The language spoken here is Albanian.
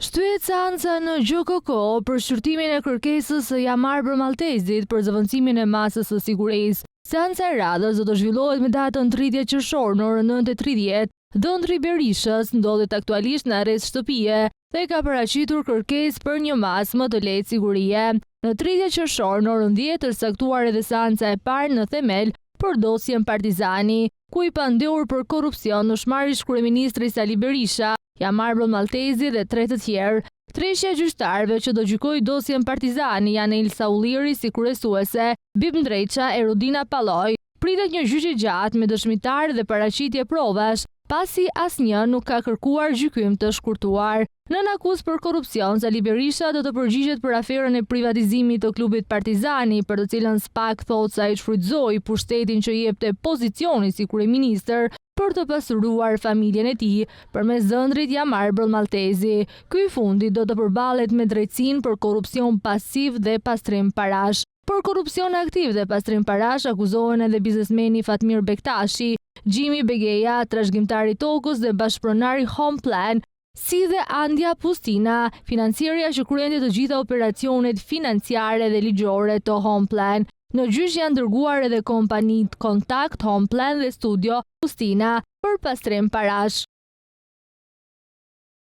Shtyhet seanca në GJKK për shqyrtimin e kërkesës së Jamar Maltezit për zëvendësimin e masës së sigurisë. Seanca e radhës do të zhvillohet me datën 30 qershor në orën 9:30. Dëndri Berishës ndodhet aktualisht në arrest shtëpie dhe ka paraqitur kërkesë për një masë më të lehtë sigurie. Në 30 qershor në orën 10 është caktuar edhe seanca e parë në Themel për dosjen Partizani, ku i pandehur për korrupsion në shmarish kryeministri Sali Berisha, Jamar Maltezi dhe 3 të tjerë. Treshja e gjyqtarëve që do gjykojë dosjen Partizani janë Elsa Ulliri si kryesuese, Bib Ndreqa e Rudina Palloj. Pritet një gjyqje gjatë me dëshmitar dhe paraqitje provash, pasi asnjë nuk ka kërkuar gjykim të shkurtuar. Nën akuzë për korrupsion, Sali Berisha do të përgjigjet për aferën e privatizimit të klubit Partizani, për të cilën SPAK thotë se ai shfrytëzoi pushtetin që i jepte pozicioni si kryeministër për të pasuruar familjen e tij përmes ëndrit Jamar Maltezi. Ky i fundit do të përballet me drejtësinë për korrupsion pasiv dhe pastrim parash. Për korrupsion aktiv dhe pastrim parash akuzohen edhe biznesmeni Fatmir Bektashi, Gjimi Begeja, trashëgimtari tokës dhe bashkëpronari Home Plan, si dhe Andja Pustina, financiarja që kryente të gjitha operacionet financiare dhe ligjore të Home Plan. Në gjyq janë dërguar edhe kompanitë Kontakt, Home Plan dhe Studio Pustina për pastrim parash.